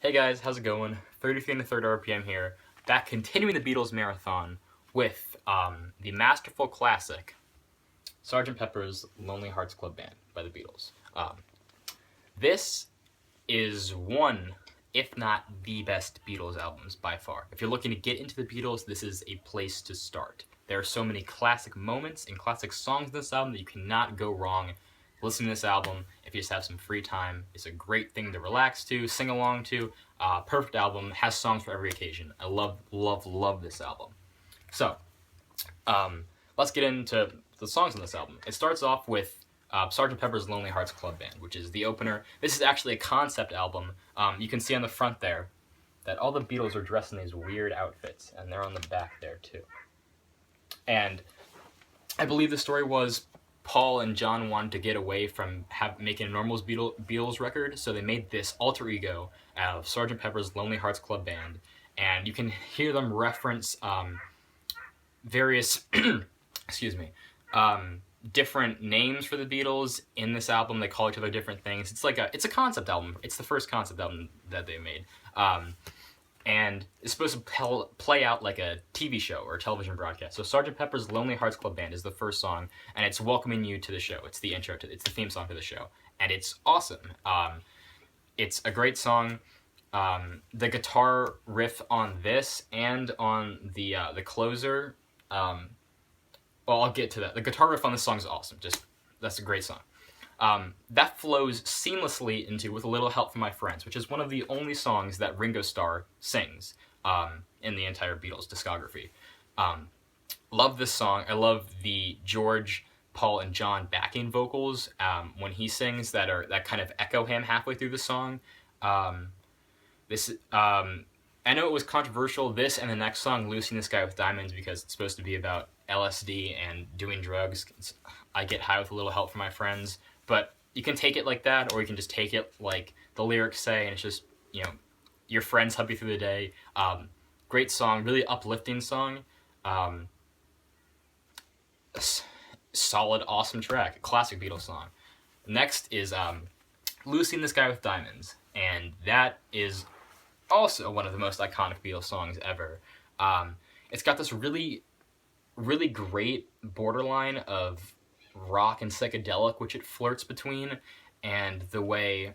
Hey guys, how's it going? 33 and the third RPM here, back continuing the Beatles marathon with the masterful classic, Sgt. Pepper's Lonely Hearts Club Band by the Beatles. This is one, if not the best Beatles albums by far. If you're looking to get into the Beatles, this is a place to start. There are so many classic moments and classic songs in this album that you cannot go wrong listening to this album. If you just have some free time, it's a great thing to relax to, sing along to. Perfect album, has songs for every occasion. I love this album. So, let's get into the songs on this album. It starts off with Sgt. Pepper's Lonely Hearts Club Band, which is the opener. This is actually a concept album. You can see on the front there that all the Beatles are dressed in these weird outfits, and they're on the back there too. And I believe the story was Paul and John wanted to get away from making a normal Beatles record, so they made this alter ego out of Sgt. Pepper's Lonely Hearts Club Band, and you can hear them reference various different names for the Beatles in this album. They call each other different things. It's a concept album. It's the first concept album that they made. And it's supposed to play out like a TV show or a television broadcast. So Sgt. Pepper's Lonely Hearts Club Band is the first song, and it's welcoming you to the show. It's the intro it's the theme song to the show, and it's awesome. It's a great song. The guitar riff on this and on the closer. Well, I'll get to that. The guitar riff on this song is awesome. That's a great song. That flows seamlessly into With a Little Help from My Friends, which is one of the only songs that Ringo Starr sings in the entire Beatles discography. Love this song. I love the George, Paul, and John backing vocals when he sings that kind of echo him halfway through the song. I know it was controversial, this and the next song, Lucy in the Sky with Diamonds, because it's supposed to be about LSD and doing drugs. I get high with a little help from my friends. But you can take it like that, or you can just take it like the lyrics say, and it's just, your friends help you through the day. Great song, really uplifting song. Solid, awesome track. Classic Beatles song. Next is Lucy in the Sky with Diamonds, and that is also one of the most iconic Beatles songs ever. It's got this really, really great borderline of rock and psychedelic, which it flirts between, and the way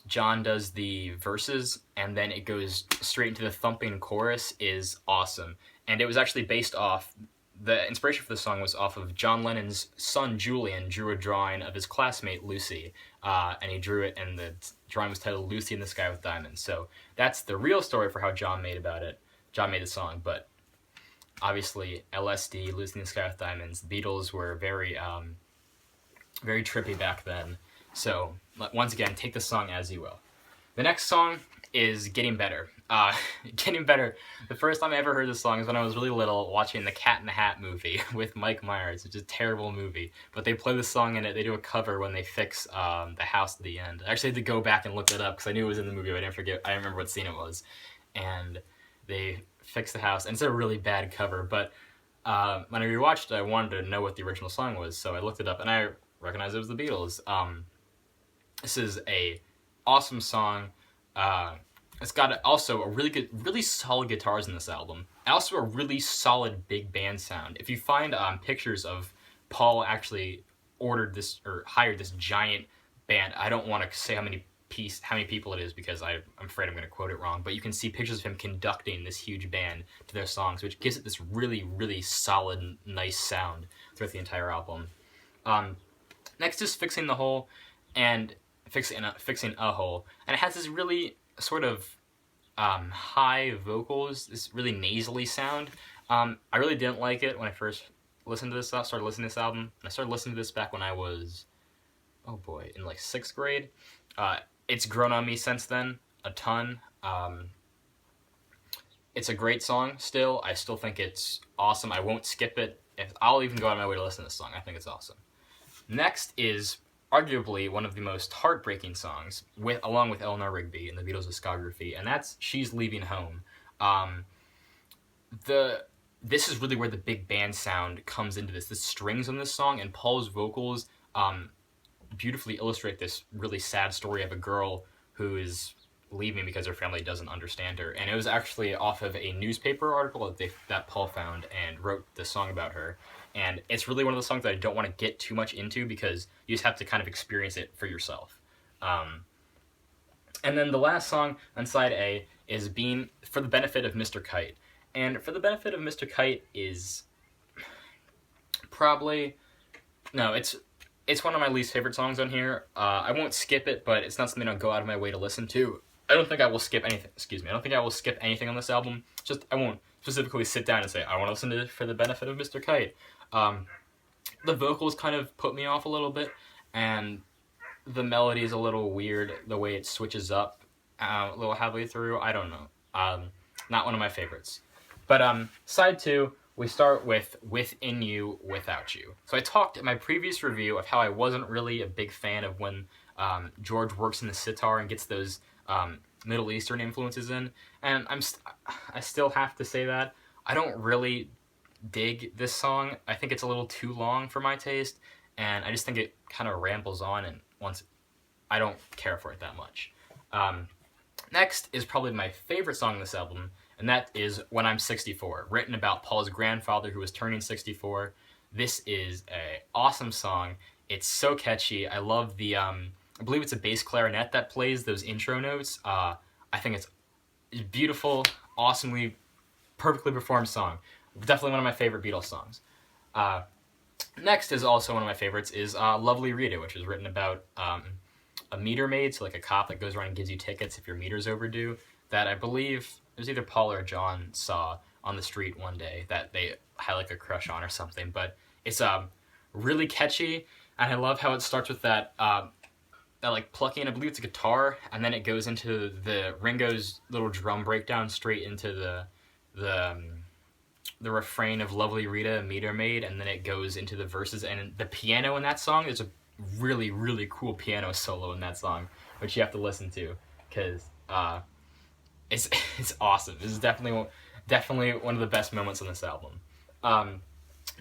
John does the verses and then it goes straight into the thumping chorus is awesome. And it was actually based off, the inspiration for the song was off of John Lennon's son Julian drew a drawing of his classmate Lucy, and he drew it, and the drawing was titled Lucy in the Sky with Diamonds. So that's the real story for how John made the song. But obviously, LSD, Lucy in the Sky with Diamonds. The Beatles were very, very trippy back then. So, once again, take the song as you will. The next song is Getting Better. Getting Better. The first time I ever heard this song is when I was really little, watching the Cat in the Hat movie with Mike Myers, which is a terrible movie. But they play the song in it. They do a cover when they fix the house at the end. I actually had to go back and look it up because I knew it was in the movie, but I didn't remember what scene it was. And they fix the house, and it's a really bad cover, but when I rewatched it, I wanted to know what the original song was, so I looked it up, and I recognized it was the Beatles. This is a awesome song. It's got also a really solid guitars in this album, and also a really solid big band sound. If you find pictures of Paul actually ordered this or hired this giant band, I don't want to say how many people it is because I'm afraid I'm going to quote it wrong, but you can see pictures of him conducting this huge band to their songs, which gives it this really, really solid, nice sound throughout the entire album. Next is Fixing the Hole, and Fixing a Hole, and it has this really sort of high vocals, this really nasally sound. I really didn't like it when I first started listening to this album, and I started listening to this back when I was, in like 6th grade. It's grown on me since then a ton. It's a great song still. I still think it's awesome. I won't skip it. I'll even go out of my way to listen to this song. I think it's awesome. Next is arguably one of the most heartbreaking songs, along with Eleanor Rigby in the Beatles' discography, and that's She's Leaving Home. This is really where the big band sound comes into this. The strings on this song and Paul's vocals beautifully illustrate this really sad story of a girl who is leave me because her family doesn't understand her. And it was actually off of a newspaper article that Paul found and wrote the song about her. And it's really one of the songs that I don't want to get too much into because you just have to kind of experience it for yourself. And then the last song on side A is Being for the Benefit of Mr. Kite. And For the Benefit of Mr. Kite is probably no, it's one of my least favorite songs on here. I won't skip it, but it's not something I'll go out of my way to listen to. I don't think I will skip anything. Excuse me. I don't think I will skip anything on this album. Just I won't specifically sit down and say I want to listen to it for the benefit of Mr. Kite. The vocals kind of put me off a little bit, and the melody is a little weird. The way it switches up a little halfway through. I don't know. Not one of my favorites. But side 2, we start with Within You, Without You. So I talked in my previous review of how I wasn't really a big fan of when George works in the sitar and gets those Middle Eastern influences in, and I still have to say that I don't really dig this song. I think it's a little too long for my taste, and I just think it kind of rambles on, and I don't care for it that much. Next is probably my favorite song on this album, and that is When I'm 64, written about Paul's grandfather who was turning 64. This is an awesome song. It's so catchy. I love the, I believe it's a bass clarinet that plays those intro notes. I think it's beautiful, awesomely, perfectly performed song. Definitely one of my favorite Beatles songs. Next is also one of my favorites is Lovely Rita, which is written about a meter maid, so like a cop that goes around and gives you tickets if your meter's overdue, that I believe it was either Paul or John saw on the street one day that they had like a crush on or something. But it's really catchy, and I love how it starts with that like plucking, I believe it's a guitar, and then it goes into the Ringo's little drum breakdown straight into the refrain of Lovely Rita, Meter Maid, and then it goes into the verses, and the piano in that song is a really, really cool piano solo in that song, which you have to listen to, because it's awesome. This is definitely one of the best moments on this album.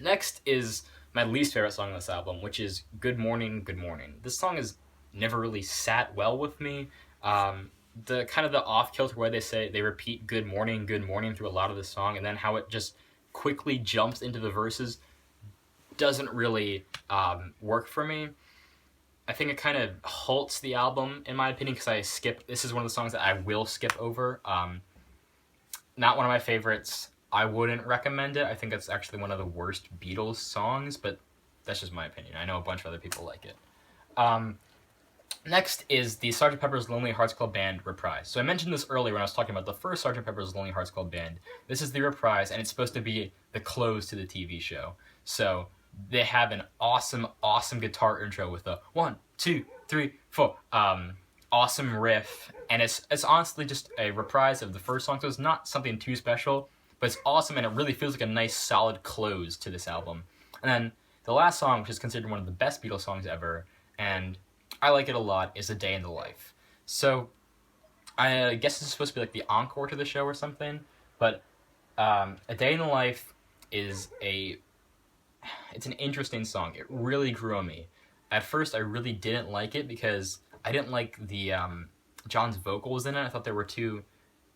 Next is my least favorite song on this album, which is Good Morning, Good Morning. This song has never really sat well with me. The kind of the off-kilter way they repeat good morning through a lot of the song, and then how it just quickly jumps into the verses doesn't really work for me. I think it kind of halts the album, in my opinion, because this is one of the songs that I will skip over. Not one of my favorites. I wouldn't recommend it. I think it's actually one of the worst Beatles songs, but that's just my opinion. I know a bunch of other people like it. Next is the Sgt. Pepper's Lonely Hearts Club Band reprise. So I mentioned this earlier when I was talking about the first Sgt. Pepper's Lonely Hearts Club Band. This is the reprise, and it's supposed to be the close to the TV show. So they have an awesome, awesome guitar intro with a 1, 2, 3, 4 awesome riff, and it's honestly just a reprise of the first song, so it's not something too special, but it's awesome, and it really feels like a nice, solid close to this album. And then the last song, which is considered one of the best Beatles songs ever, and I like it a lot, is A Day in the Life. So I guess this is supposed to be like the encore to the show or something, but A Day in the Life is it's an interesting song. It really grew on me. At first, I really didn't like it because I didn't like the John's vocals in it. I thought they were too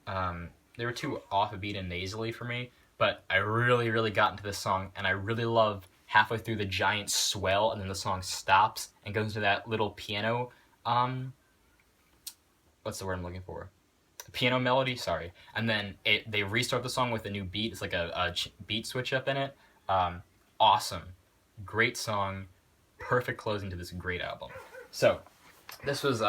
off a beat and nasally for me. But I really, really got into this song, and I really love halfway through the giant swell, and then the song stops and goes into that little piano. What's the word I'm looking for? Piano melody. Sorry. And then they restart the song with a new beat. It's like a beat switch up in it. Awesome, great song, perfect closing to this great album. So this was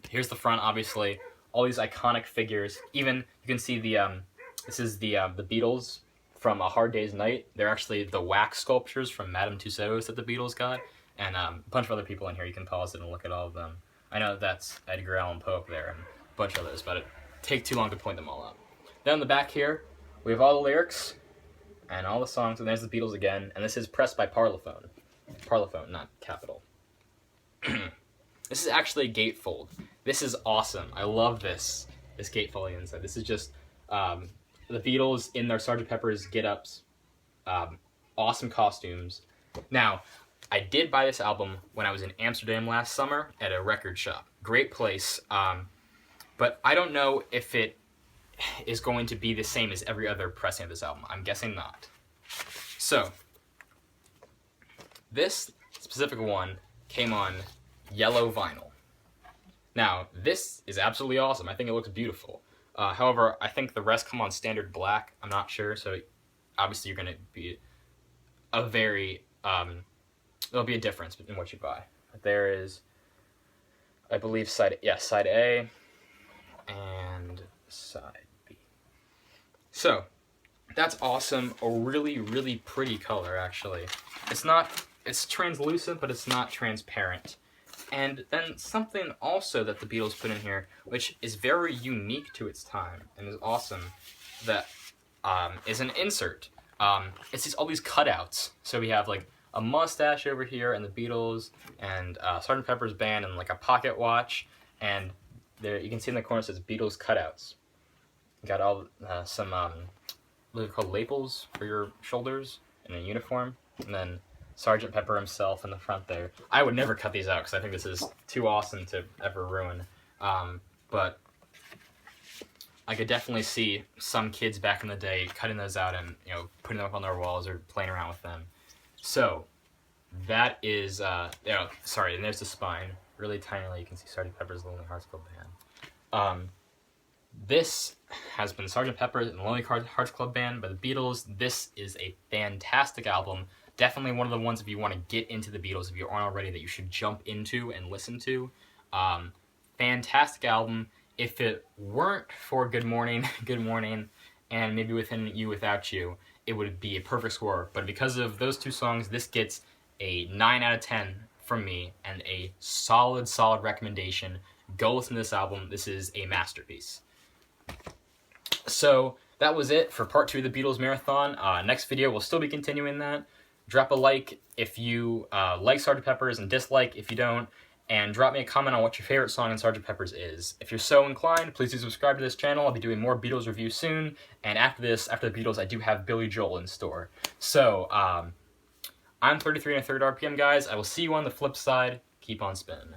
here's the front, obviously, all these iconic figures. Even you can see this is the Beatles from A Hard Day's Night. They're actually the wax sculptures from Madame Tussauds that the Beatles got, and a bunch of other people in here. You can pause it and look at all of them. I know that's Edgar Allan Poe up there and a bunch of others, but it'd take too long to point them all out. Then in the back here, we have all the lyrics and all the songs, and there's the Beatles again, and this is pressed by Parlophone. Parlophone, not Capital. This is actually a gatefold. This is awesome. I love this gatefold inside. This is just the Beatles in their Sgt. Pepper's get-ups. Awesome costumes. Now, I did buy this album when I was in Amsterdam last summer at a record shop. Great place. But but I don't know if it is going to be the same as every other pressing of this album. I'm guessing not. So, this specific one came on yellow vinyl. Now, this is absolutely awesome. I think it looks beautiful. However, I think the rest come on standard black. I'm not sure, so obviously you're going to be a very... there'll be a difference in what you buy. There is, I believe, side A and side B. So, that's awesome. A really, really pretty color, actually. It's translucent, but it's not transparent. And then something also that the Beatles put in here, which is very unique to its time and is awesome, that is an insert. It's all these cutouts. So we have like a mustache over here, and the Beatles, and Sgt. Pepper's Band, and like a pocket watch, and there you can see in the corner it says Beatles cutouts. You got all some what are they called, lapels for your shoulders in a uniform, and then Sgt. Pepper himself in the front there. I would never cut these out because I think this is too awesome to ever ruin. But I could definitely see some kids back in the day cutting those out and putting them up on their walls or playing around with them. So that is sorry, and there's the spine, really tinily. You can see Sgt. Pepper's Lonely Hearts Club Band. This has been Sgt. Pepper's and Lonely Hearts Club Band by the Beatles. This is a fantastic album. Definitely one of the ones, if you want to get into the Beatles, if you aren't already, that you should jump into and listen to. Fantastic album. If it weren't for Good Morning, Good Morning, and maybe Within You, Without You, it would be a perfect score. But because of those two songs, this gets a 9 out of 10 from me and a solid, solid recommendation. Go listen to this album. This is a masterpiece. So that was it for part 2 of the Beatles Marathon. Next video, we'll still be continuing that. Drop a like if you like Sgt. Pepper's and dislike if you don't. And drop me a comment on what your favorite song in Sgt. Pepper's is. If you're so inclined, please do subscribe to this channel. I'll be doing more Beatles reviews soon. And after the Beatles, I do have Billy Joel in store. So, I'm 33 1/3 RPM, guys. I will see you on the flip side. Keep on spinning.